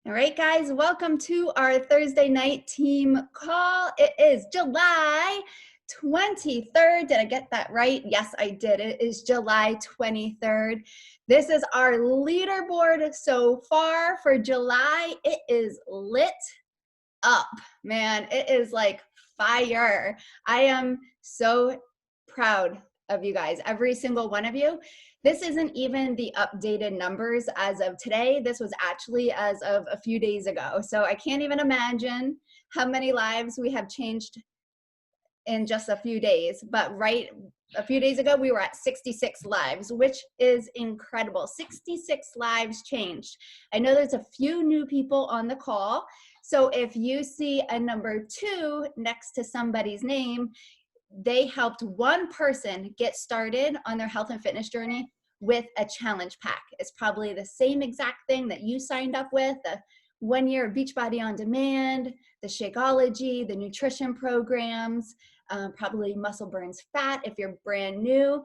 All right, guys, welcome to our Thursday night team call. It is July 23rd. Did I get that right? Yes, I did. It is July 23rd. This is our leaderboard so far for July. It is lit up, man. It is like fire. I am so proud of you guys, every single one of you. This isn't even the updated numbers as of today. This was actually as of a few days ago. So I can't even imagine how many lives we have changed in just a few days. But right a few days ago, we were at 66 lives, which is incredible. 66 lives changed. I know there's a few new people on the call. So if you see a number 2 next to somebody's name, they helped one person get started on their health and fitness journey with a challenge pack. It's probably the same exact thing that you signed up with, the 1 year Beachbody on Demand, the Shakeology, the nutrition programs, probably Muscle Burns Fat if you're brand new.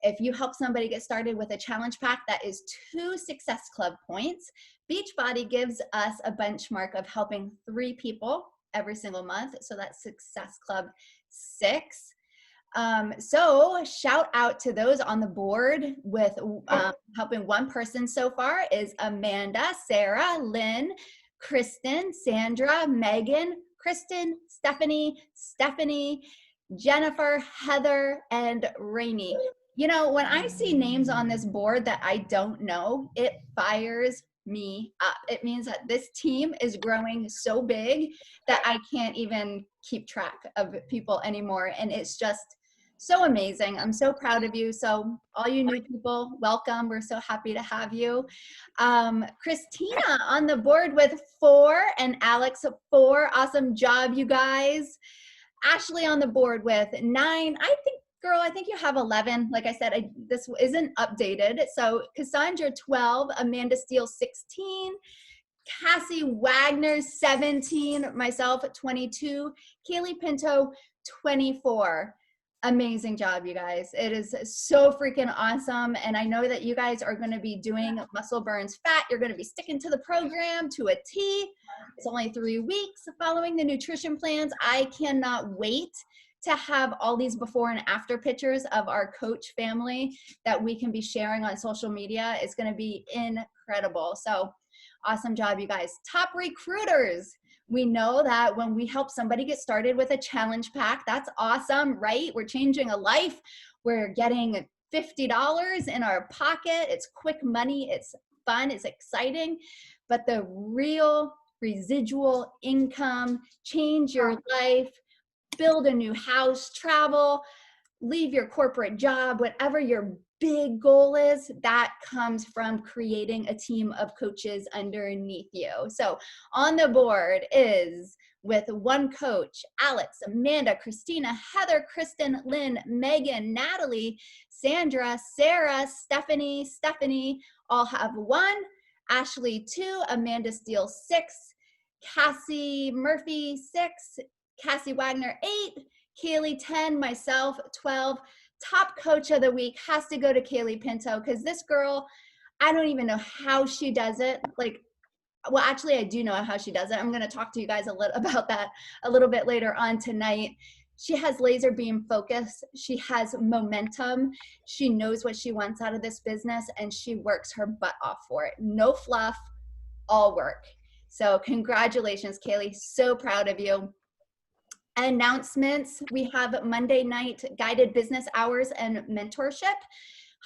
If you help somebody get started with a challenge pack, that is 2 Success Club points. Beachbody gives us a benchmark of helping 3 people every single month. So that's Success Club 6. So shout out to those on the board with helping one person so far is Amanda, Sarah, Lynn, Kristen, Sandra, Megan, Kristen, Stephanie, Jennifer, Heather, and Rainey. You know, when I see names on this board that I don't know, it fires me up. It means that this team is growing so big that I can't even keep track of people anymore. And it's just so amazing. I'm so proud of you. So all you new people, welcome. We're so happy to have you. Christina on the board with 4 and Alex 4. Awesome job, you guys. Ashley on the board with 9. Girl, I think you have 11. Like I said, this isn't updated. So Cassandra 12, Amanda Steele 16, Cassie Wagner 17, myself 22, Kaylee Pinto 24. Amazing job, you guys. It is so freaking awesome. And I know that you guys are going to be doing Muscle Burns Fat. You're going to be sticking to the program to a T. It's only 3 weeks following the nutrition plans. I cannot wait to have all these before and after pictures of our coach family that we can be sharing on social media. It's going to be incredible. So awesome job, you guys. Top recruiters. We know that when we help somebody get started with a challenge pack, that's awesome, right? We're changing a life. We're getting $50 in our pocket. It's quick money. It's fun. It's exciting. But the real residual income, change your life, build a new house, travel, leave your corporate job, whatever your big goal is, that comes from creating a team of coaches underneath you. So on the board is with 1 coach, Alex, Amanda, Christina, Heather, Kristen, Lynn, Megan, Natalie, Sandra, Sarah, Stephanie, all have 1, Ashley 2, Amanda Steele 6, Cassie Murphy 6, Cassie Wagner 8, Kaylee 10, myself 12. Top coach of the week has to go to Kaylee Pinto because this girl, I don't even know how she does it. Well, actually, I do know how she does it. I'm going to talk to you guys about that a little bit later on tonight. She has laser beam focus. She has momentum. She knows what she wants out of this business, and she works her butt off for it. No fluff, all work. So congratulations, Kaylee. So proud of you. Announcements. We have Monday night guided business hours and mentorship.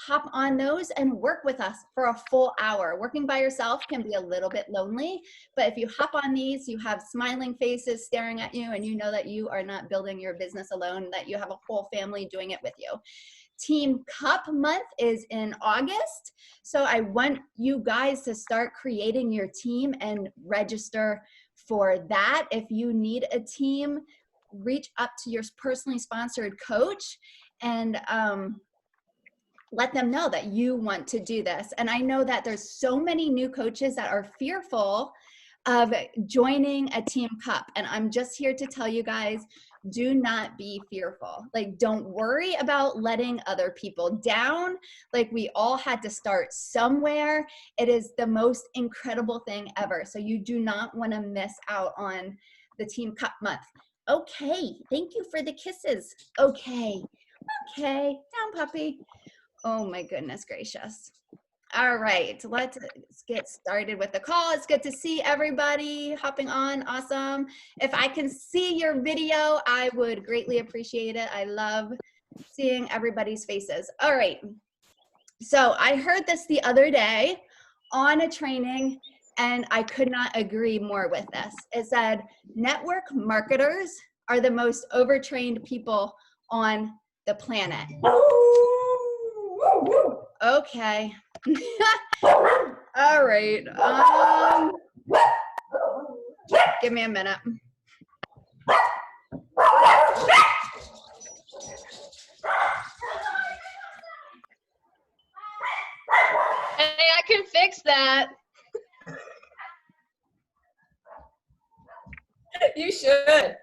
Hop on those and work with us for a full hour. Working by yourself can be a little bit lonely, but if you hop on these, you have smiling faces staring at you and you know that you are not building your business alone, that you have a whole family doing it with you. Team Cup month is in August. So I want you guys to start creating your team and register for that. If you need a team, reach up to your personally sponsored coach and let them know that you want to do this. And I know that there's so many new coaches that are fearful of joining a team cup. And I'm just here to tell you guys, do not be fearful. Like, don't worry about letting other people down. Like, we all had to start somewhere. It is the most incredible thing ever. So you do not want to miss out on the team cup month. Okay, thank you for the kisses. Okay, okay, down puppy. Oh my goodness gracious. All right, let's get started with the call. It's good to see everybody hopping on. Awesome. If I can see your video, I would greatly appreciate it. I love seeing everybody's faces. All right. So I heard this the other day on a training, and I could not agree more with this. It said, network marketers are the most overtrained people on the planet. Okay. All right. Give me a minute. Hey, I can fix that. You should.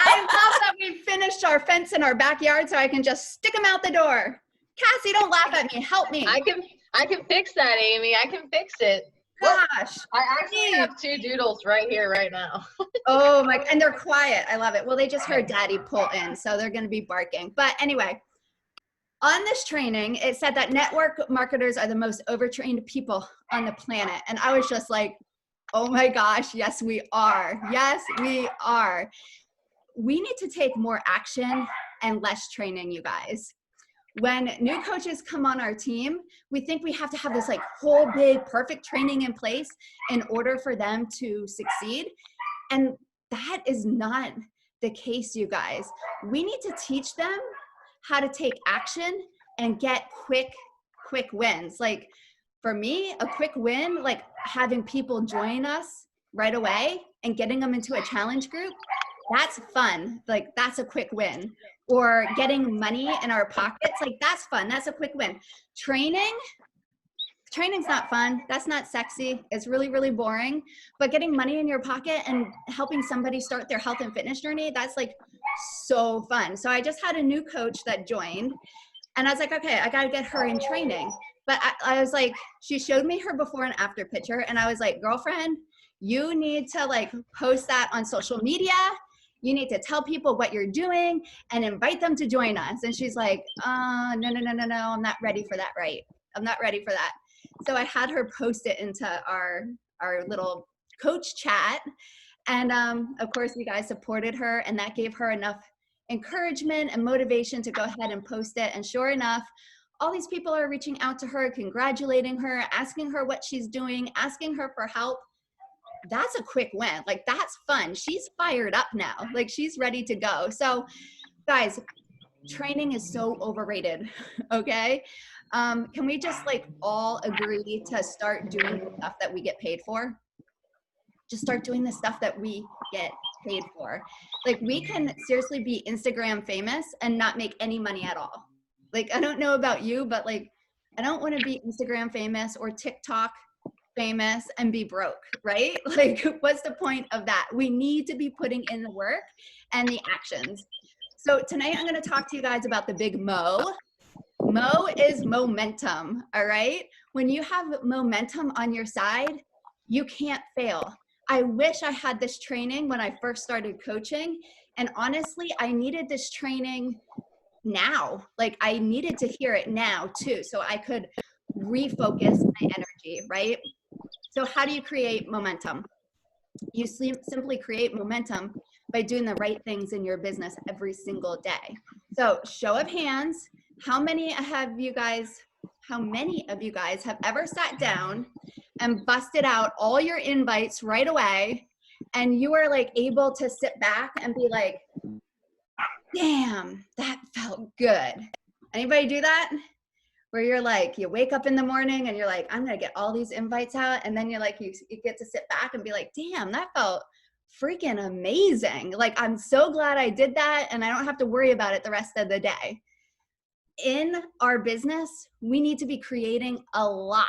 I love that we finished our fence in our backyard so I can just stick them out the door. Cassie, don't laugh at me. Help me. I can fix that, Amy. I can fix it. Gosh. I actually have 2 doodles right here right now. Oh my, and they're quiet. I love it. Well, they just heard Daddy pull in, so they're going to be barking. But anyway, on this training, it said that network marketers are the most overtrained people on the planet. And I was just like, oh my gosh, yes, we are. Yes, we are. We need to take more action and less training, you guys. When new coaches come on our team, we think we have to have this like whole big perfect training in place in order for them to succeed. And that is not the case, you guys. We need to teach them how to take action and get quick wins. Like for me, a quick win, like having people join us right away and getting them into a challenge group, that's fun. Like that's a quick win. Or getting money in our pockets, like that's fun. That's a quick win. Training's not fun. That's not sexy. It's really, really boring. But getting money in your pocket and helping somebody start their health and fitness journey, that's like so fun. So I just had a new coach that joined and I was like, okay, I got to get her in training. But I was like, she showed me her before and after picture. And I was like, girlfriend, you need to like post that on social media. You need to tell people what you're doing and invite them to join us. And she's like, no, I'm not ready for that, right? I'm not ready for that. So I had her post it into our little coach chat. And of course, you guys supported her and that gave her enough encouragement and motivation to go ahead and post it. And sure enough, all these people are reaching out to her, congratulating her, asking her what she's doing, asking her for help. That's a quick win. Like that's fun. She's fired up now. Like she's ready to go. So guys, training is so overrated. Okay. Can we just like all agree to start doing the stuff that we get paid for? Just start doing the stuff that we get paid for. Like we can seriously be Instagram famous and not make any money at all. Like, I don't know about you, but like, I don't want to be Instagram famous or TikTok famous and be broke, right? Like, what's the point of that? We need to be putting in the work and the actions. So tonight I'm going to talk to you guys about the big Mo. Mo is momentum, all right? When you have momentum on your side, you can't fail. I wish I had this training when I first started coaching. And honestly, I needed this training now. Like I needed to hear it now too, so I could refocus my energy, right? So how do you create momentum? You simply create momentum by doing the right things in your business every single day. So show of hands, how many of you guys have ever sat down and busted out all your invites right away and you were like able to sit back and be like, damn, that felt good. Anybody do that? Where you're like, you wake up in the morning and you're like, I'm gonna get all these invites out. And then you're like, you get to sit back and be like, damn, that felt freaking amazing. Like, I'm so glad I did that and I don't have to worry about it the rest of the day. In our business, we need to be creating a lot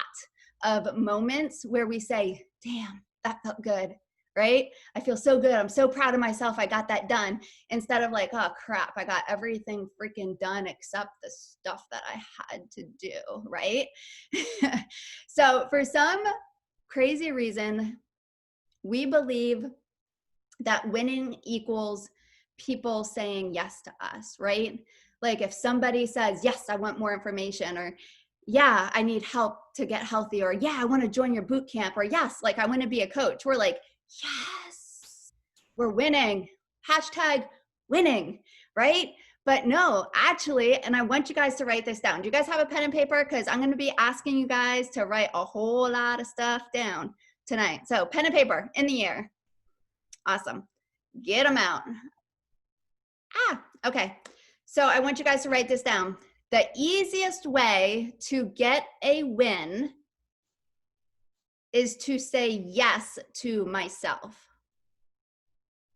of moments where we say, damn, that felt good, right? I feel so good. I'm so proud of myself. I got that done. Instead of like, oh crap, I got everything freaking done except the stuff that I had to do, right? So for some crazy reason, we believe that winning equals people saying yes to us, right? Like if somebody says, yes, I want more information, or yeah, I need help to get healthy, or yeah, I want to join your boot camp, or yes, like I want to be a coach. We're like, yes, we're winning. Hashtag winning, right? But no, actually, and I want you guys to write this down. Do you guys have a pen and paper? Because I'm going to be asking you guys to write a whole lot of stuff down tonight. So pen and paper in the air. Awesome. Get them out. Okay. So I want you guys to write this down. The easiest way to get a win is to say yes to myself.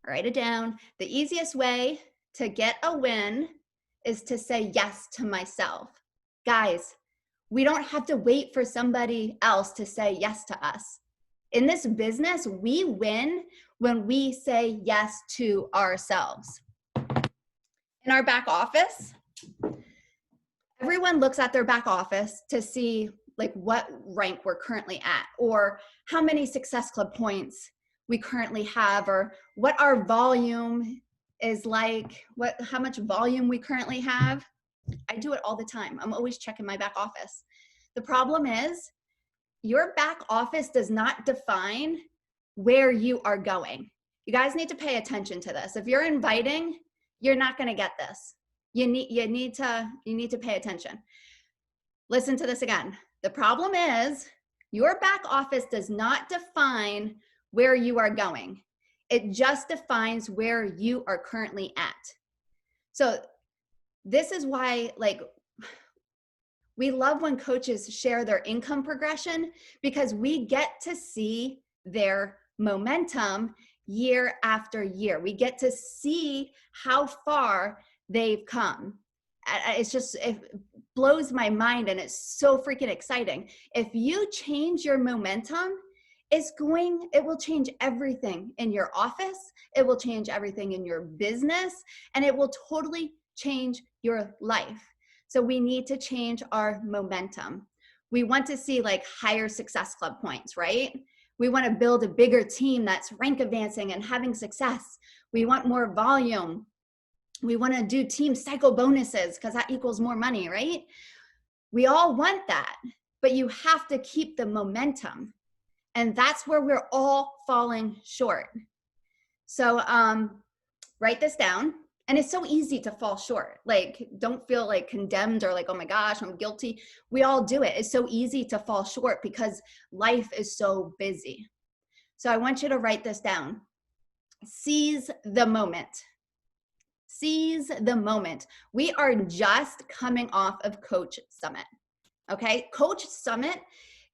Write it down. The easiest way to get a win is to say yes to myself. Guys, we don't have to wait for somebody else to say yes to us. In this business, we win when we say yes to ourselves. In our back office, everyone looks at their back office to see like what rank we're currently at, or how many Success Club points we currently have, or what our volume is like, how much volume we currently have. I do it all the time. I'm always checking my back office. The problem is your back office does not define where you are going. You guys need to pay attention to this. If you're inviting, you're not going to get this. You need to pay attention. Listen to this again. The problem is your back office does not define where you are going. It just defines where you are currently at. So this is why, like, we love when coaches share their income progression, because we get to see their momentum year after year. We get to see how far they've come. It blows my mind, and it's so freaking exciting. If you change your momentum, it will change everything in your office. It will change everything in your business, and it will totally change your life. So we need to change our momentum. We want to see like higher Success Club points, right? We want to build a bigger team that's rank advancing and having success. We want more volume. We want to do team cycle bonuses because that equals more money, right? We all want that, but you have to keep the momentum. And that's where we're all falling short. So write this down. And it's so easy to fall short. Like, don't feel like condemned or like, oh my gosh, I'm guilty. We all do it. It's so easy to fall short because life is so busy. So I want you to write this down. Seize the moment. Seize the moment. We are just coming off of Coach Summit. Okay? Coach Summit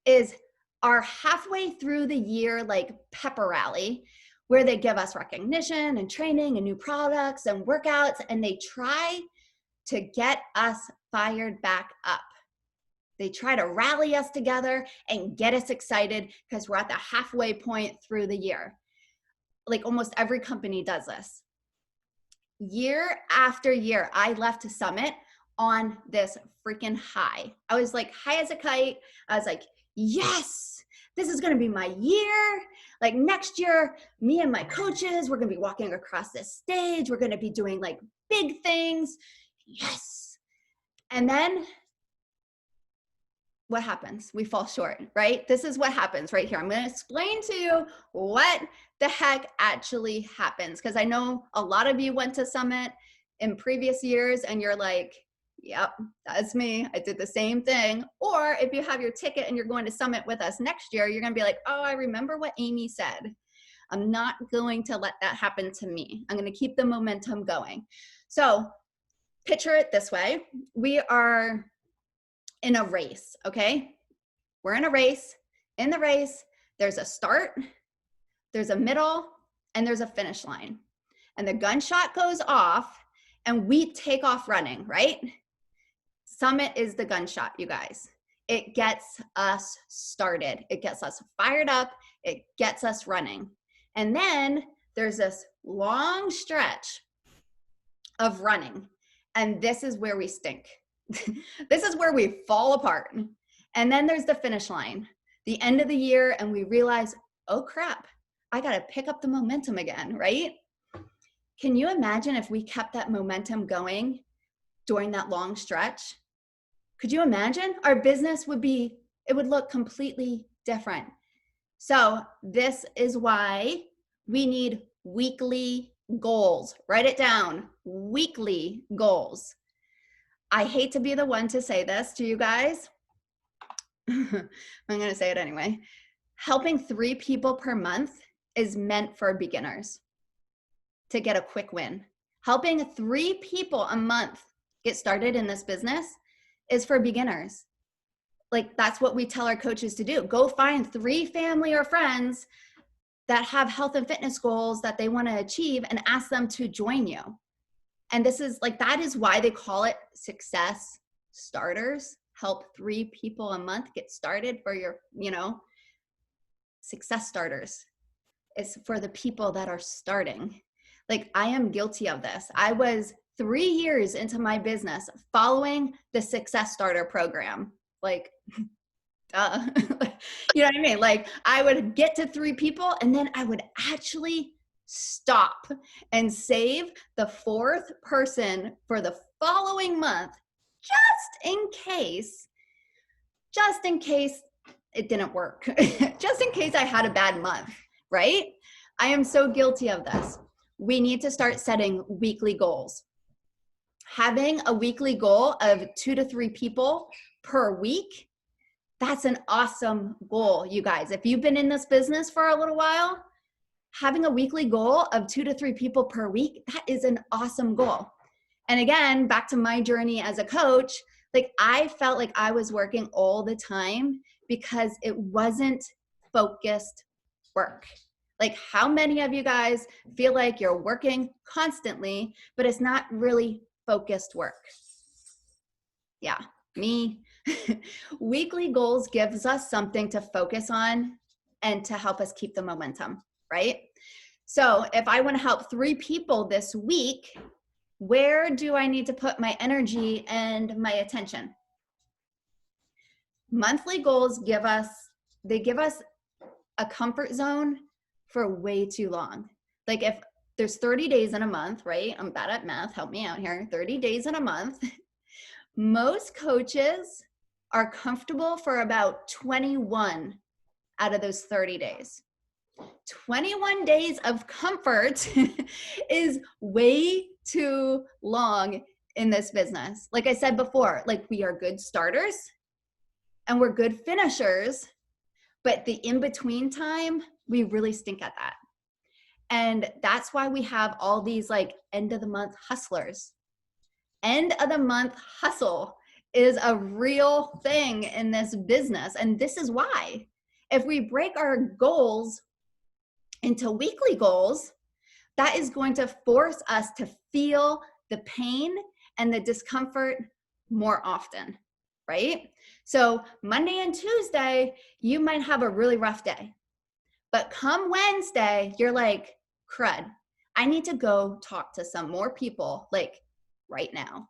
is our halfway through the year, like pepper rally, where they give us recognition and training and new products and workouts, and they try to get us fired back up. They try to rally us together and get us excited because we're at the halfway point through the year. Like almost every company does this. Year after year, I left Summit on this freaking high. I was like high as a kite. I was like, yes, this is going to be my year. Like next year, me and my coaches, we're going to be walking across this stage. We're going to be doing like big things. Yes. And then what happens? We fall short, right? This is what happens right here. I'm going to explain to you what the heck actually happens, because I know a lot of you went to Summit in previous years and you're like, yep, that's me. I did the same thing. Or if you have your ticket and you're going to Summit with us next year, you're going to be like, oh, I remember what Amy said. I'm not going to let that happen to me. I'm going to keep the momentum going. So picture it this way. We are in a race, okay? We're in a race. In the race, there's a start, there's a middle, and there's a finish line. And the gunshot goes off and we take off running, right? Summit is the gunshot, you guys. It gets us started. It gets us fired up. It gets us running. And then there's this long stretch of running. And this is where we stink. This is where we fall apart. And then there's the finish line, the end of the year, and we realize, oh crap, I got to pick up the momentum again, right? Can you imagine if we kept that momentum going during that long stretch? Could you imagine? Our business would look completely different. So this is why we need weekly goals. Write it down, weekly goals. I hate to be the one to say this to you guys. I'm going to say it anyway. Helping 3 people per month is meant for beginners to get a quick win. Helping 3 people a month get started in this business is for beginners. Like, that's what we tell our coaches to do. Go find 3 family or friends that have health and fitness goals that they want to achieve and ask them to join you. And this is like, that is why they call it success starters. Help 3 people a month get started for your, success starters. It's for the people that are starting. Like, I am guilty of this. I was 3 years into my business following the Success Starter program. Like, duh. You know what I mean? Like, I would get to 3 people and then I would actually stop and save the 4th person for the following month, just in case it didn't work, just in case I had a bad month, right? I am so guilty of this. We need to start setting weekly goals. Having a weekly goal of 2 to 3 people per week, that's an awesome goal, you guys. If you've been in this business for a little while, having a weekly goal of 2 to 3 people per week, that is an awesome goal. And again, back to my journey as a coach, like, I felt like I was working all the time because it wasn't focused work. Like, how many of you guys feel like you're working constantly, but it's not really focused work? Yeah, me. Weekly goals gives us something to focus on and to help us keep the momentum, right? So if I want to help 3 people this week, where do I need to put my energy and my attention? Monthly goals give us a comfort zone for way too long. Like, if there's 30 days in a month, right? I'm bad at math, help me out here. 30 days in a month. Most coaches are comfortable for about 21 out of those 30 days. 21 days of comfort is way too long in this business. Like I said before, like, we are good starters and we're good finishers, but the in-between time, we really stink at that. And that's why we have all these like end of the month hustlers. End of the month hustle is a real thing in this business. And this is why, if we break our goals into weekly goals, that is going to force us to feel the pain and the discomfort more often, right? So Monday and Tuesday, you might have a really rough day. But come Wednesday, you're like, crud, I need to go talk to some more people, like, right now,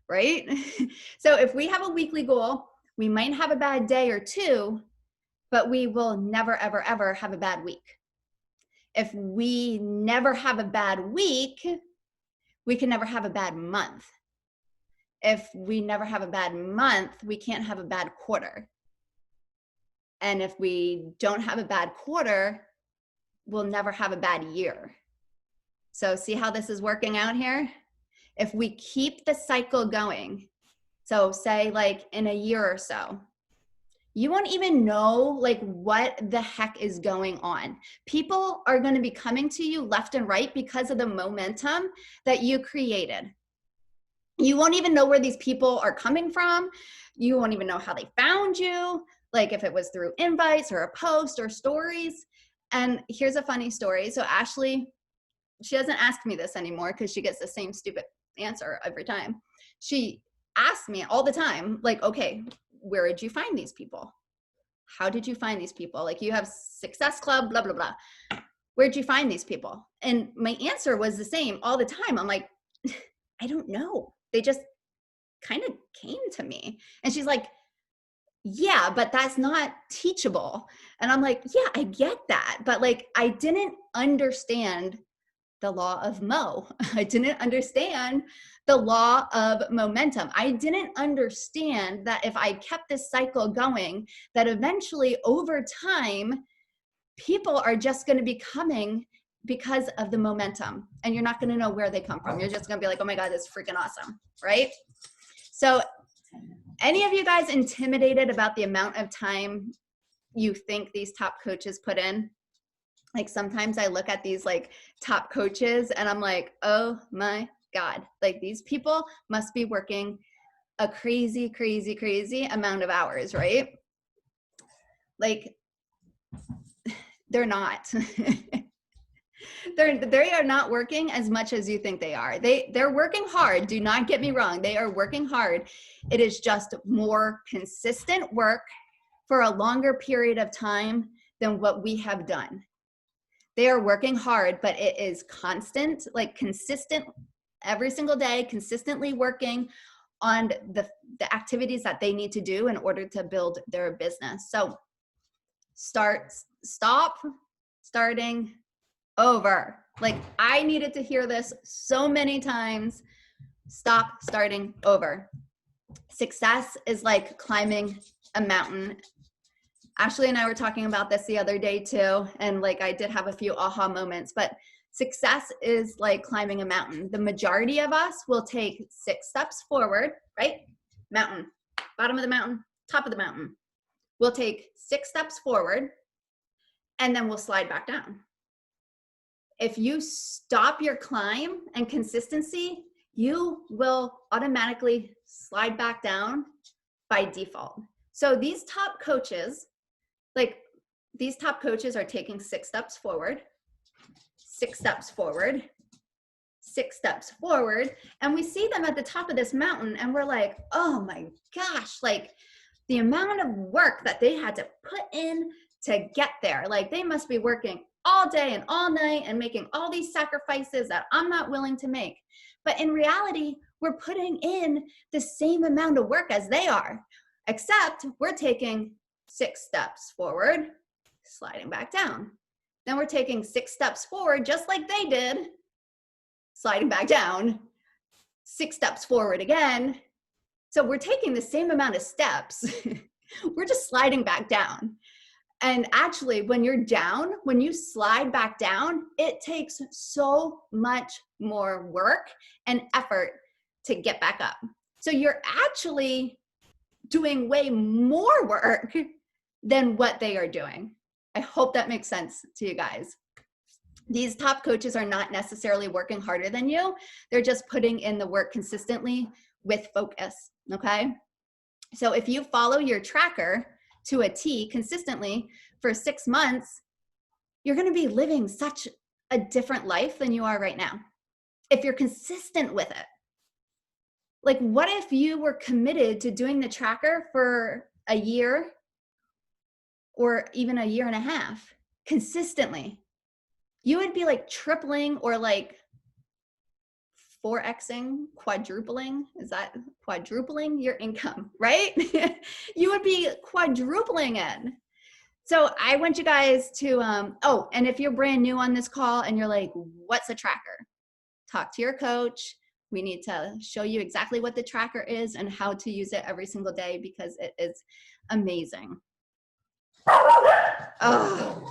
right? So if we have a weekly goal, we might have a bad day or 2, but we will never, ever, ever have a bad week. If we never have a bad week, we can never have a bad month. If we never have a bad month, we can't have a bad quarter. And if we don't have a bad quarter, we'll never have a bad year. So see how this is working out here? If we keep the cycle going, so say like in a year or so, you won't even know like what the heck is going on. People are going to be coming to you left and right because of the momentum that you created. You won't even know where these people are coming from. You won't even know how they found you, like if it was through invites or a post or stories. And here's a funny story. So Ashley, she doesn't ask me this anymore because she gets the same stupid answer every time. She asks me all the time, like, okay, where did you find these people? How did you find these people? Like, you have Success Club, blah, blah, blah. Where'd you find these people? And my answer was the same all the time. I'm like, I don't know. They just kind of came to me. And she's like, yeah, but that's not teachable. And I'm like, yeah, I get that. But like, I didn't understand the law of Mo. I didn't understand the law of momentum. I didn't understand that if I kept this cycle going, that eventually over time, people are just going to be coming because of the momentum, and you're not going to know where they come from. You're just going to be like, oh my God, that's freaking awesome, right? So any of you guys intimidated about the amount of time you think these top coaches put in? Like, sometimes I look at these like top coaches and I'm like, oh my God, like these people must be working a crazy, crazy, crazy amount of hours, right? Like, they're not. They are not working as much as you think they are. They're working hard. Do not get me wrong. They are working hard. It is just more consistent work for a longer period of time than what we have done. They are working hard, but it is constant, like consistent every single day, consistently working on the activities that they need to do in order to build their business. So stop, starting over. Like, I needed to hear this so many times. Stop, starting over. Success is like climbing a mountain. Ashley and I were talking about this the other day too, and like I did have a few aha moments, but success is like climbing a mountain. The majority of us will take 6 steps forward, right? Mountain, bottom of the mountain, top of the mountain. We'll take 6 steps forward and then we'll slide back down. If you stop your climb and consistency, you will automatically slide back down by default. So these top coaches, are taking 6 steps forward, 6 steps forward, 6 steps forward, and we see them at the top of this mountain and we're like, oh my gosh, like the amount of work that they had to put in to get there. Like, they must be working all day and all night and making all these sacrifices that I'm not willing to make. But in reality, we're putting in the same amount of work as they are, except we're taking 6 steps forward, sliding back down. Then we're taking 6 steps forward, just like they did, sliding back down, 6 steps forward again. So we're taking the same amount of steps. We're just sliding back down. And actually, when you're down, when you slide back down, it takes so much more work and effort to get back up. So you're actually doing way more work than what they are doing. I hope that makes sense to you guys. These top coaches are not necessarily working harder than you. They're just putting in the work consistently with focus, okay? So if you follow your tracker to a T consistently for 6 months, you're going to be living such a different life than you are right now. If you're consistent with it. Like, what if you were committed to doing the tracker for a year or even a year and a half consistently? You would be like tripling or like 4xing, quadrupling. Is that quadrupling your income, right? You would be quadrupling it. So I want you guys to, oh, and if you're brand new on this call and you're like, what's a tracker? Talk to your coach. We need to show you exactly what the tracker is and how to use it every single day, because it is amazing. Oh,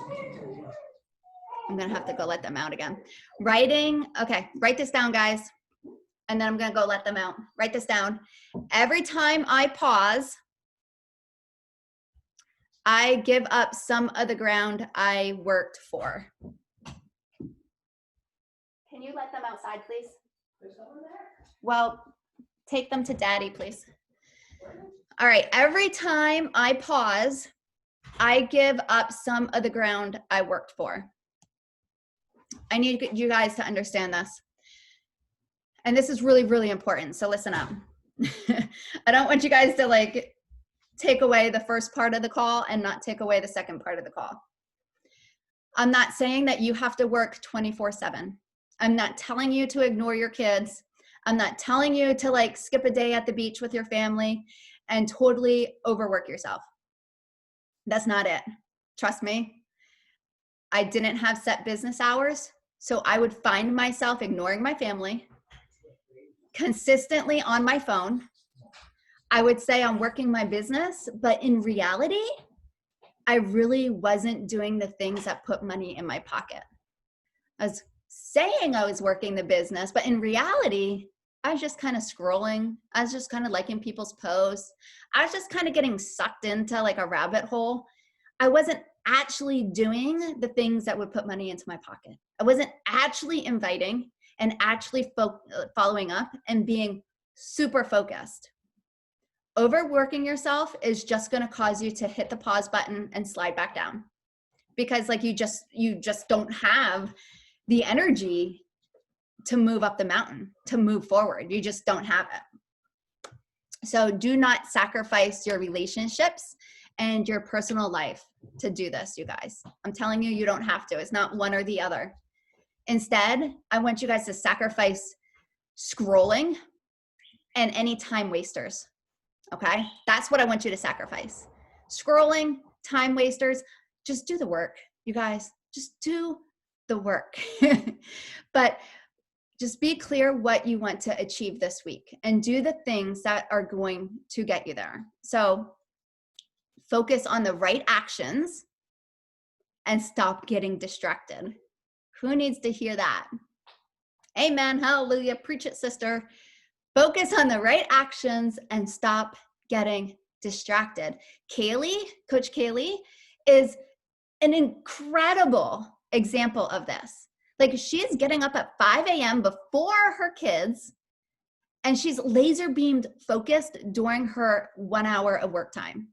I'm gonna have to go let them out again. Writing, okay, write this down, guys. And then I'm gonna go let them out. Write this down. Every time I pause, I give up some of the ground I worked for. Can you let them outside, please? There's someone there? Well, take them to daddy, please. All right, every time I pause, I give up some of the ground I worked for. I need you guys to understand this. And this is really, really important. So listen up. I don't want you guys to like take away the first part of the call and not take away the second part of the call. I'm not saying that you have to work 24/7. I'm not telling you to ignore your kids. I'm not telling you to like skip a day at the beach with your family and totally overwork yourself. That's not it. Trust me. I didn't have set business hours, so I would find myself ignoring my family, consistently on my phone. I would say I'm working my business, but in reality, I really wasn't doing the things that put money in my pocket. I was saying I was working the business, but in reality, I was just kind of scrolling. I was just kind of liking people's posts. I was just kind of getting sucked into like a rabbit hole. I wasn't actually doing the things that would put money into my pocket. I wasn't actually inviting and actually following up and being super focused. Overworking yourself is just going to cause you to hit the pause button and slide back down, because like you just don't have the energy to move up the mountain, to move forward. You just don't have it. So do not sacrifice your relationships and your personal life to do this, you guys. I'm telling you, you don't have to. It's not one or the other. Instead, I want you guys to sacrifice scrolling and any time wasters. Okay? That's what I want you to sacrifice. Scrolling, time wasters, just do the work, you guys. Just do the work. But just be clear what you want to achieve this week and do the things that are going to get you there. So focus on the right actions and stop getting distracted. Who needs to hear that? Amen. Hallelujah. Preach it, sister. Focus on the right actions and stop getting distracted. Kaylee, Coach Kaylee, is an incredible example of this. Like, she's getting up at 5 a.m. before her kids, and she's laser beamed focused during her 1 hour of work time.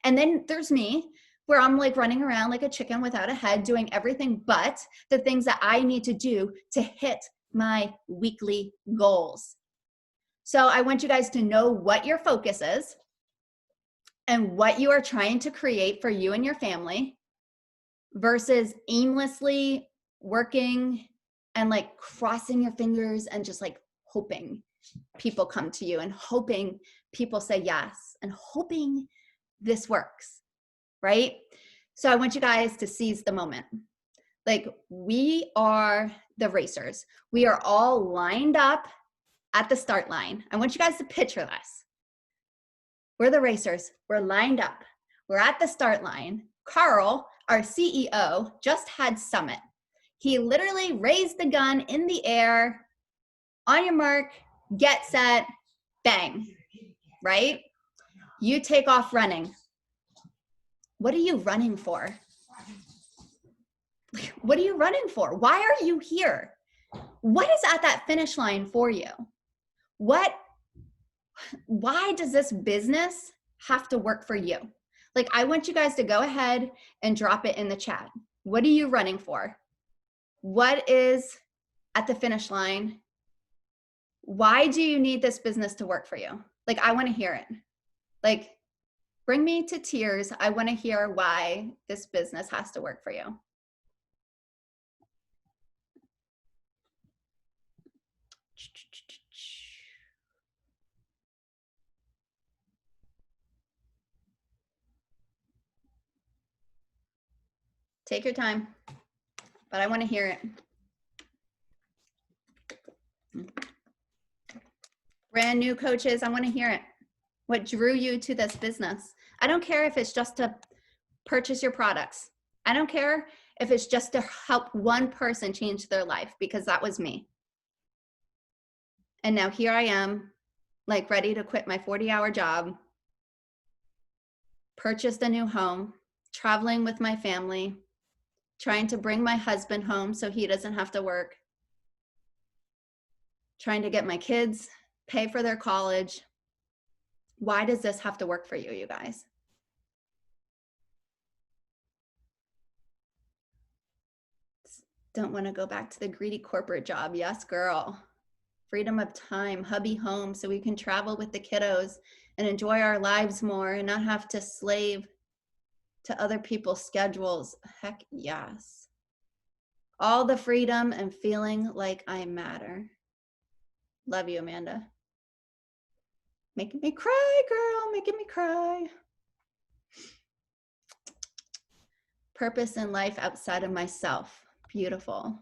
And then there's me, where I'm like running around like a chicken without a head, doing everything but the things that I need to do to hit my weekly goals. So I want you guys to know what your focus is and what you are trying to create for you and your family versus aimlessly working and like crossing your fingers and just like hoping people come to you and hoping people say yes and hoping this works, right? So I want you guys to seize the moment. Like, we are the racers. We are all lined up at the start line. I want you guys to picture this. We're the racers. We're lined up. We're at the start line. Carl, our CEO, just had Summit. He literally raised the gun in the air. On your mark, get set, bang, right? You take off running. What are you running for? What are you running for? Why are you here? What is at that finish line for you? Why does this business have to work for you? Like, I want you guys to go ahead and drop it in the chat. What are you running for? What is at the finish line? Why do you need this business to work for you? Like, I want to hear it. Like, bring me to tears. I want to hear why this business has to work for you. Take your time, but I want to hear it. Brand new coaches, I want to hear it. What drew you to this business? I don't care if it's just to purchase your products. I don't care if it's just to help one person change their life, because that was me. And now here I am, like ready to quit my 40-hour job, purchased a new home, traveling with my family, trying to bring my husband home so he doesn't have to work, trying to get my kids, pay for their college. Why does this have to work for you, you guys? Don't want to go back to the greedy corporate job. Yes, girl. Freedom of time, hubby home, so we can travel with the kiddos and enjoy our lives more and not have to slave to other people's schedules. Heck yes. All the freedom and feeling like I matter. Love you, Amanda. Making me cry, girl, making me cry. Purpose in life outside of myself. Beautiful.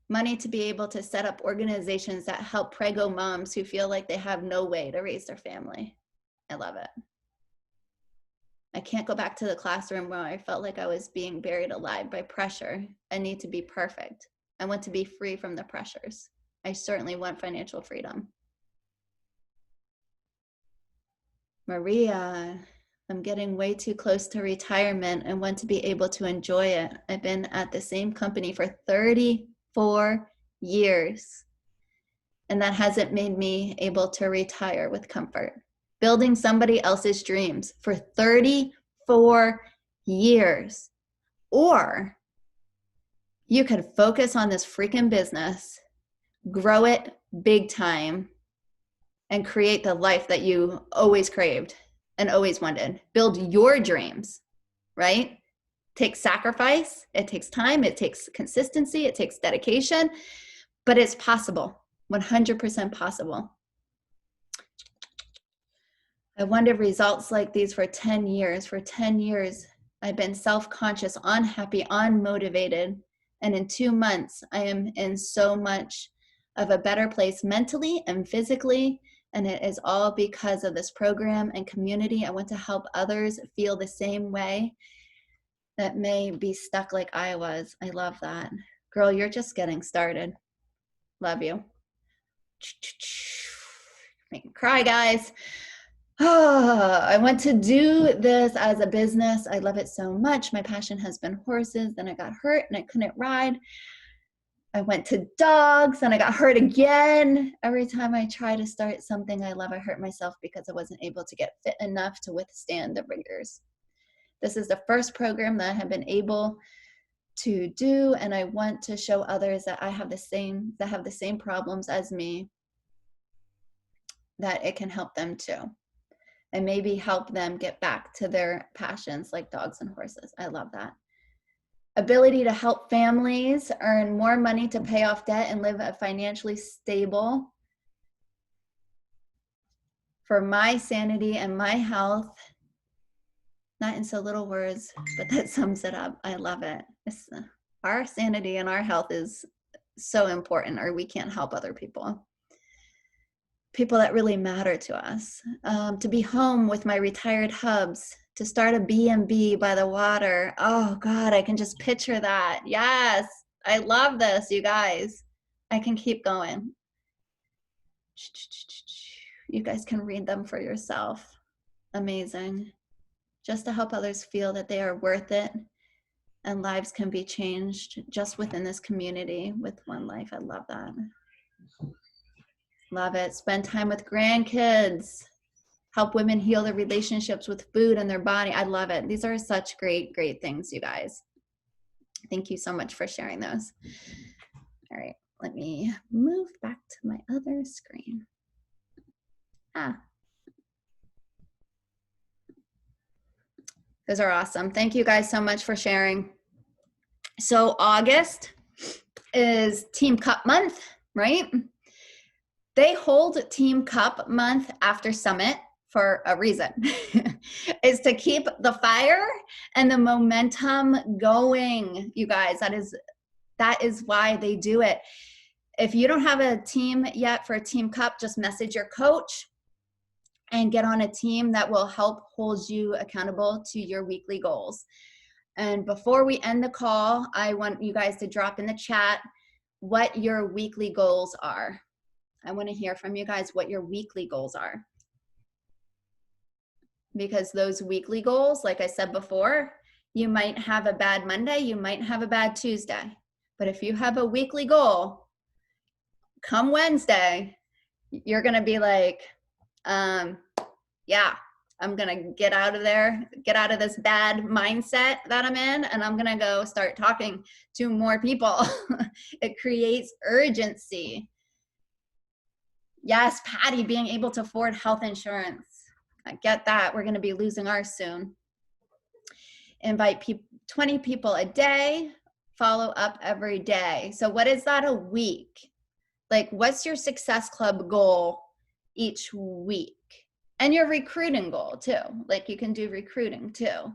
Money to be able to set up organizations that help prego moms who feel like they have no way to raise their family. I love it. I can't go back to the classroom where I felt like I was being buried alive by pressure. I need to be perfect. I want to be free from the pressures. I certainly want financial freedom. Maria, I'm getting way too close to retirement and want to be able to enjoy it. I've been at the same company for 34 years, and that hasn't made me able to retire with comfort. Building somebody else's dreams for 34 years. Or you could focus on this freaking business, grow it big time, and create the life that you always craved and always wanted. Build your dreams, right? It takes sacrifice, it takes time, it takes consistency, it takes dedication, but it's possible, 100% possible. I wanted results like these for 10 years. For 10 years, I've been self-conscious, unhappy, unmotivated. And in 2 months, I am in so much of a better place mentally and physically. And it is all because of this program and community. I want to help others feel the same way that may be stuck like I was. I love that. Girl, you're just getting started. Love you. Make me cry, guys. I want to do this as a business. I love it so much. My passion has been horses. Then I got hurt and I couldn't ride. I went to dogs and I got hurt again. Every time I try to start something I love, I hurt myself because I wasn't able to get fit enough to withstand the rigors. This is the first program that I have been able to do, and I want to show others that have the same problems as me, that it can help them too. And maybe help them get back to their passions like dogs and horses. I love that. Ability to help families earn more money to pay off debt and live a financially stable for my sanity and my health. Not in so little words, but that sums it up. I love it. Our sanity and our health is so important, or we can't help other people. People that really matter to us. To be home with my retired hubs, to start a B&B by the water. Oh God, I can just picture that. Yes, I love this, you guys. I can keep going. You guys can read them for yourself. Amazing. Just to help others feel that they are worth it and lives can be changed just within this community with one life. I love that. Love it. Spend time with grandkids. Help women heal their relationships with food and their body. I love it. These are such great, great things, you guys. Thank you so much for sharing those. All right, let me move back to my other screen. Those are awesome. Thank you guys so much for sharing. So August is Team Cup month, right? They hold Team Cup month after Summit for a reason. Is to keep the fire and the momentum going, you guys. That is why they do it. If you don't have a team yet for a Team Cup, just message your coach and get on a team that will help hold you accountable to your weekly goals. And before we end the call, I want you guys to drop in the chat what your weekly goals are. I want to hear from you guys what your weekly goals are. Because those weekly goals, like I said before, you might have a bad Monday, you might have a bad Tuesday. But if you have a weekly goal, come Wednesday, you're going to be like, yeah, I'm going to get out of there, get out of this bad mindset that I'm in, and I'm going to go start talking to more people. It creates urgency. Yes, Patty, being able to afford health insurance. I get that. We're going to be losing ours soon. Invite 20 people a day, follow up every day. So what is that a week? Like, what's your Success Club goal each week? And your recruiting goal too. Like, you can do recruiting too.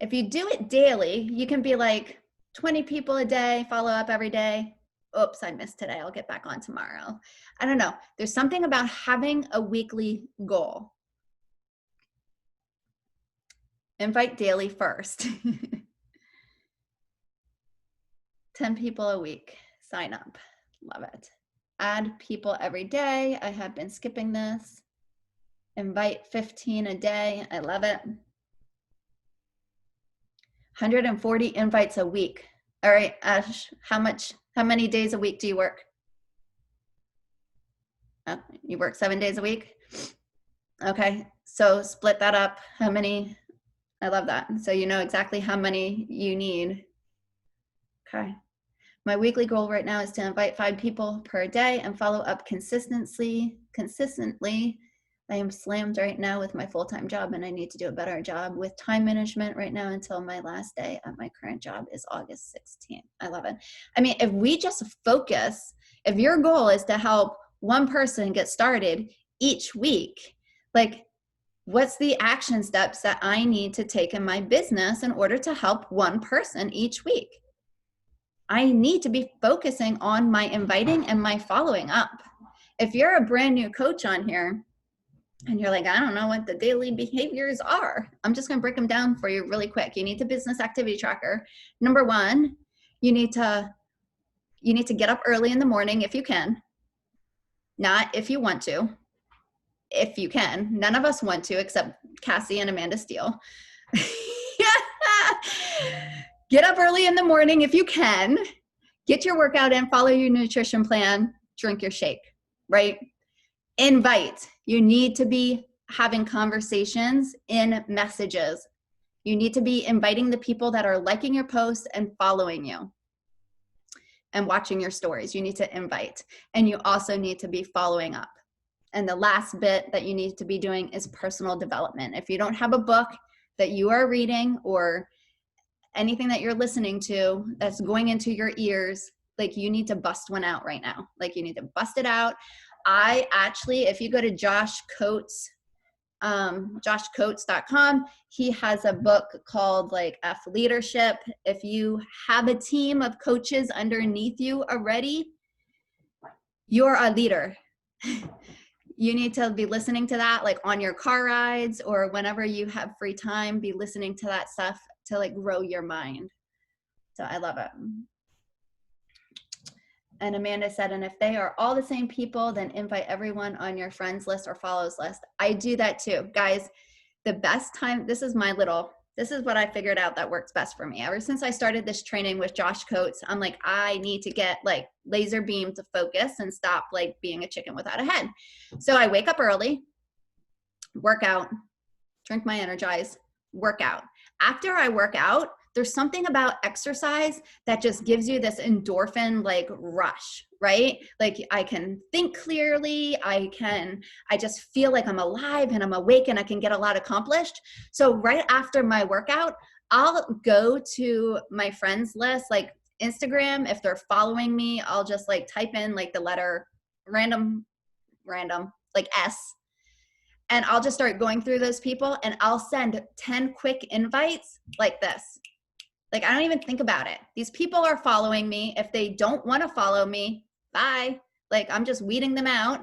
If you do it daily, you can be like 20 people a day, follow up every day. Oops, I missed today. I'll get back on tomorrow. I don't know. There's something about having a weekly goal. Invite daily first. 10 people a week. Sign up. Love it. Add people every day. I have been skipping this. Invite 15 a day. I love it. 140 invites a week. All right, Ash, how many days a week do you work? You work 7 days a week? Okay, so split that up. How many? I love that. So you know exactly how many you need. Okay. My weekly goal right now is to invite 5 people per day and follow up consistently. I am slammed right now with my full-time job and I need to do a better job with time management right now until my last day at my current job is August 16th. I love it. I mean, if we just focus, if your goal is to help one person get started each week, like, what's the action steps that I need to take in my business in order to help one person each week? I need to be focusing on my inviting and my following up. If you're a brand new coach on here and you're like, I don't know what the daily behaviors are, I'm just going to break them down for you really quick. You need the business activity tracker. Number 1, you need to get up early in the morning if you can. Not if you want to. If you can. None of us want to except Cassie and Amanda Steele. Get up early in the morning if you can. Get your workout in, follow your nutrition plan, drink your shake, right? Invite. You need to be having conversations in messages. You need to be inviting the people that are liking your posts and following you and watching your stories. You need to invite. And you also need to be following up. And the last bit that you need to be doing is personal development. If you don't have a book that you are reading or anything that you're listening to that's going into your ears, like, you need to bust one out right now. Like, you need to bust it out. I actually, if you go to Josh Coates, joshcoates.com, he has a book called like F Leadership. If you have a team of coaches underneath you already, you're a leader. You need to be listening to that, like on your car rides or whenever you have free time, be listening to that stuff to like grow your mind. So I love it. And Amanda said, and if they are all the same people, then invite everyone on your friends list or follows list. I do that too. Guys, the best time, this is what I figured out that works best for me. Ever since I started this training with Josh Coates, I'm like, I need to get like laser beam to focus and stop like being a chicken without a head. So I wake up early, work out, drink my Energize, work out. After I work out, there's something about exercise that just gives you this endorphin like rush, right? Like, I can think clearly, I just feel like I'm alive and I'm awake and I can get a lot accomplished. So right after my workout, I'll go to my friends list, like Instagram. If they're following me, I'll just like type in like the letter random, like S. And I'll just start going through those people and I'll send 10 quick invites like this. Like, I don't even think about it. These people are following me. If they don't want to follow me, bye. Like, I'm just weeding them out.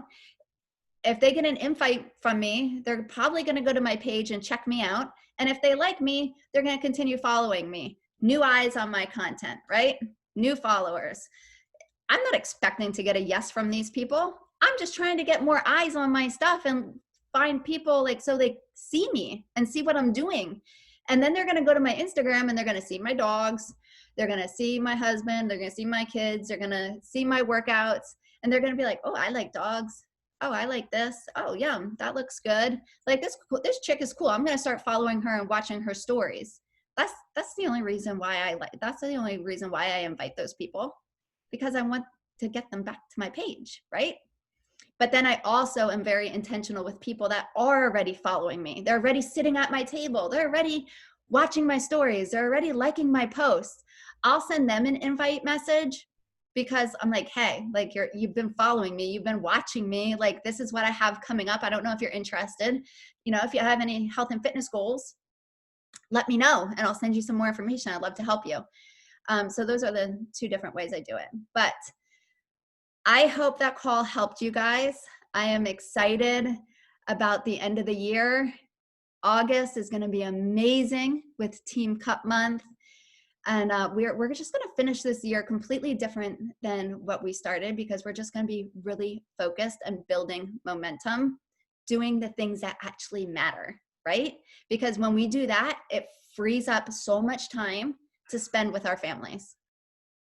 If they get an invite from me, they're probably going to go to my page and check me out. And if they like me, they're going to continue following me. New eyes on my content, right? New followers. I'm not expecting to get a yes from these people. I'm just trying to get more eyes on my stuff and find people like so they see me and see what I'm doing. And then they're going to go to my Instagram and they're going to see my dogs. They're going to see my husband. They're going to see my kids. They're going to see my workouts. And they're going to be like, oh, I like dogs. Oh, I like this. Oh, yum. That looks good. Like, this chick is cool. I'm going to start following her and watching her stories. That's the only reason why that's the only reason why I invite those people, because I want to get them back to my page, right? But then I also am very intentional with people that are already following me. They're already sitting at my table. They're already watching my stories. They're already liking my posts. I'll send them an invite message because I'm like, hey, like you've been following me. You've been watching me. Like, this is what I have coming up. I don't know if you're interested. You know, if you have any health and fitness goals, let me know and I'll send you some more information. I'd love to help you. So those are the two different ways I do it. But I hope that call helped you guys. I am excited about the end of the year. August is going to be amazing with Team Cup Month. And we're just going to finish this year completely different than what we started, because we're just going to be really focused and building momentum, doing the things that actually matter, right? Because when we do that, it frees up so much time to spend with our families.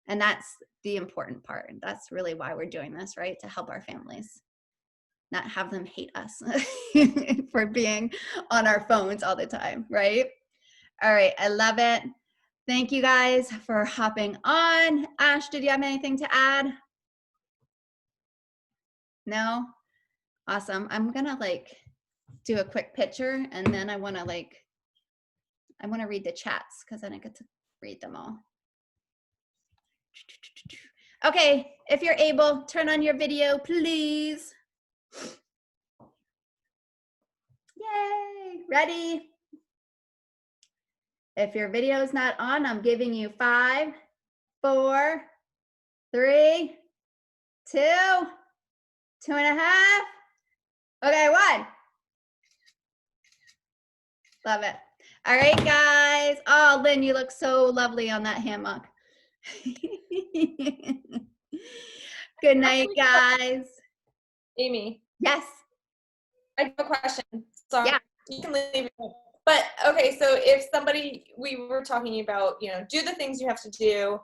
And that's the important part. That's really why we're doing this, right? To help our families, not have them hate us for being on our phones all the time, right? All right, I love it. Thank you guys for hopping on. Ash, did you have anything to add? No? Awesome. I'm gonna like do a quick picture and then I wanna read the chats because I didn't get to read them all. Okay, if you're able, turn on your video, please. Yay, ready? If your video is not on, I'm giving you 5, 4, 3, 2, 2.5. Okay, 1. Love it. All right, guys. Oh, Lynn, you look so lovely on that hammock. Good night, guys. Amy. Yes. I have a question. Sorry. Yeah. You can leave it. But okay, so if somebody, we were talking about, you know, do the things you have to do,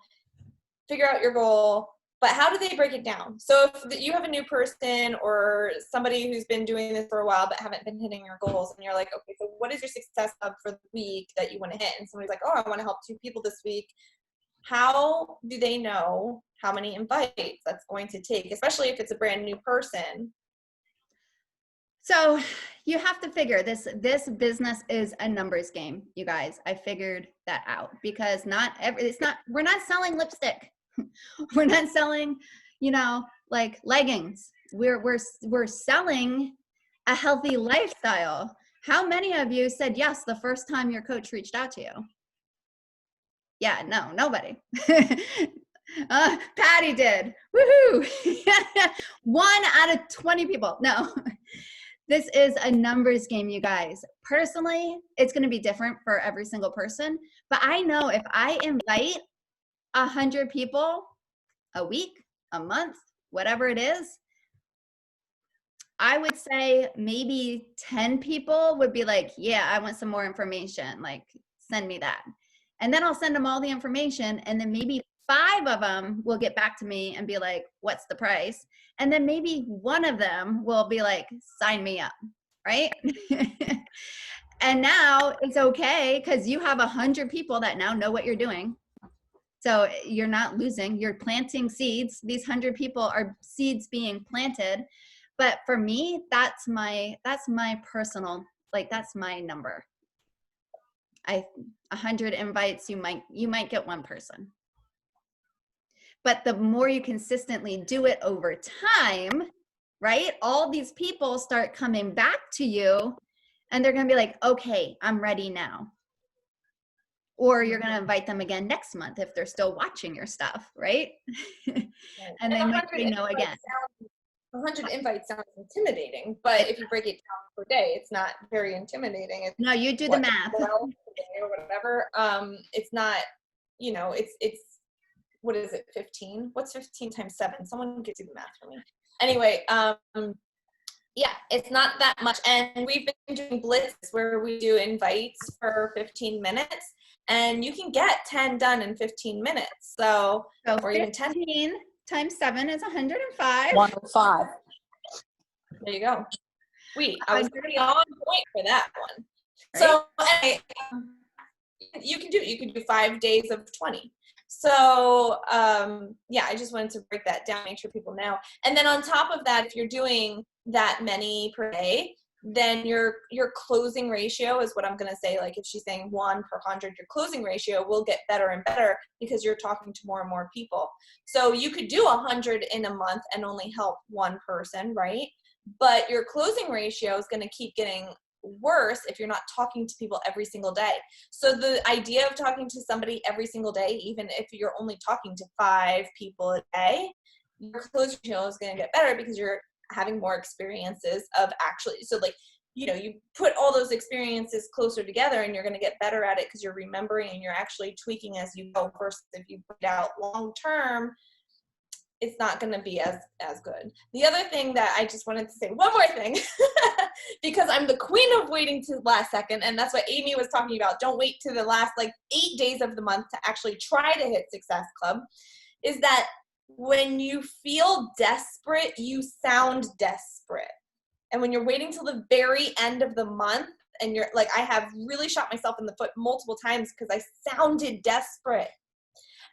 figure out your goal, but how do they break it down? So if you have a new person or somebody who's been doing this for a while but haven't been hitting your goals, and you're like, okay, so what is your success hub for the week that you want to hit? And somebody's like, oh, I want to help 2 people this week. How do they know how many invites that's going to take, especially if it's a brand new person? So you have to figure this business is a numbers game, you guys. I figured that out because we're not selling lipstick. We're not selling, you know, like leggings. We're selling a healthy lifestyle. How many of you said yes the first time your coach reached out to you? Yeah, no, nobody. Patty did. Woohoo! 1 out of 20 people. No. This is a numbers game, you guys. Personally, it's going to be different for every single person. But I know if I invite 100 people a week, a month, whatever it is, I would say maybe 10 people would be like, yeah, I want some more information. Like, send me that. And then I'll send them all the information. And then maybe 5 of them will get back to me and be like, what's the price? And then maybe 1 of them will be like, sign me up, right? And now it's okay because you have 100 people that now know what you're doing. So you're not losing, you're planting seeds. These 100 people are seeds being planted. But for me, that's my personal, like, that's my number. 100 invites, you might get 1 person. But the more you consistently do it over time, right? All these people start coming back to you and they're going to be like, okay, I'm ready now. Or you're going to invite them again next month if they're still watching your stuff, right? And they might say no again. 100 invites sounds intimidating, but if you break it down per day, it's not very intimidating. It's no, you do the math. Or whatever. It's not, you know, it's what is it, 15? What's 15 times 7? Someone could do the math for me. Anyway, yeah, it's not that much. And we've been doing blitzes where we do invites for 15 minutes, and you can get 10 done in 15 minutes. So or even 10 times 7 is 105. 105. There you go. Sweet. I was pretty on point for that one. Right? So anyway, you can do 5 days of 20. So yeah, I just wanted to break that down, make sure people know. And then on top of that, if you're doing that many per day, then your closing ratio is what I'm going to say. Like if she's saying 1 per 100, your closing ratio will get better and better because you're talking to more and more people. So you could do 100 in a month and only help one person, right? But your closing ratio is going to keep getting worse if you're not talking to people every single day. So the idea of talking to somebody every single day, even if you're only talking to 5 people a day, your closing ratio is going to get better because you're having more experiences of actually, so like, you know, you put all those experiences closer together and you're going to get better at it because you're remembering and you're actually tweaking as you go, versus if you put it out long term, it's not going to be as good. The other thing that I just wanted to say, one more thing, because I'm the queen of waiting to the last second, and that's what Amy was talking about. Don't wait to the last like 8 days of the month to actually try to hit Success Club, is that when you feel desperate, you sound desperate. And when you're waiting till the very end of the month, and you're like, I have really shot myself in the foot multiple times because I sounded desperate.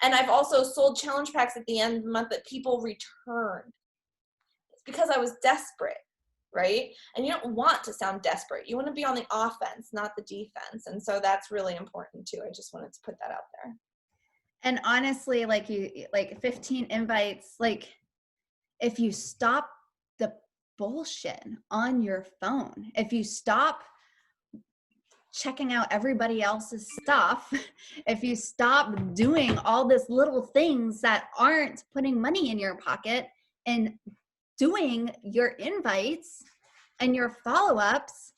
And I've also sold challenge packs at the end of the month that people returned. It's because I was desperate, right? And you don't want to sound desperate. You want to be on the offense, not the defense. And so that's really important too. I just wanted to put that out there. And honestly, like 15 invites, like if you stop the bullshit on your phone, if you stop checking out everybody else's stuff, if you stop doing all this little things that aren't putting money in your pocket and doing your invites and your follow-ups,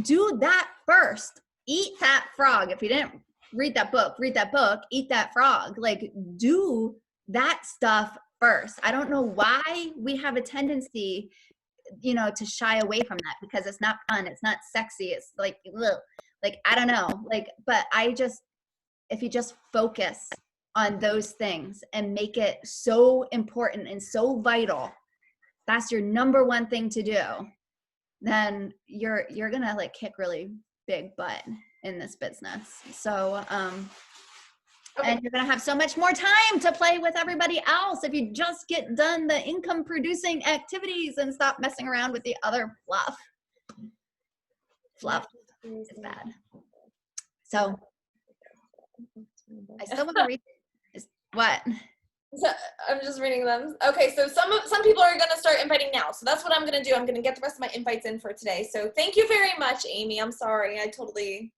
do that first. Eat that frog. If you didn't read that book, eat that frog. Like, do that stuff first. I don't know why we have a tendency, you know, to shy away from that because it's not fun. It's not sexy. It's like, ugh. Like, I don't know. Like, but if you just focus on those things and make it so important and so vital, that's your number one thing to do, then you're going to like kick really big butt in this business. So, Okay. And you're going to have so much more time to play with everybody else if you just get done the income producing activities and stop messing around with the other fluff. Fluff is bad. So I still want to read what? So I'm just reading them. Okay, so some people are going to start inviting now. So that's what I'm going to do. I'm going to get the rest of my invites in for today. So thank you very much, Amy. I'm sorry. I totally